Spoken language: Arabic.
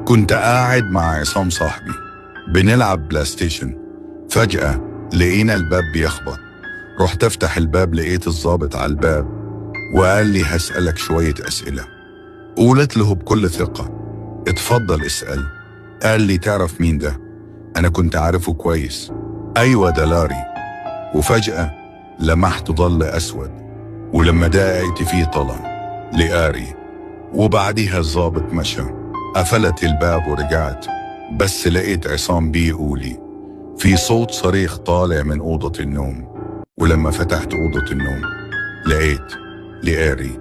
كنت قاعد مع عصام صاحبي بنلعب بلاي ستيشن. فجأة لقينا الباب بيخبط. رحت افتح الباب لقيت الضابط على الباب وقال لي هسألك شوية أسئلة. قولت له بكل ثقة اتفضل اسأل. قال لي تعرف مين ده؟ أنا كنت عارفه كويس. أيوة ده لاري. وفجأة لمحت ظل أسود ولما دققت فيه طلع لاري. وبعديها الضابط مشى. قفلت الباب ورجعت بس لقيت عصام بيقولي في صوت صريخ طالع من أوضة النوم. ولما فتحت أوضة النوم لقيت لاري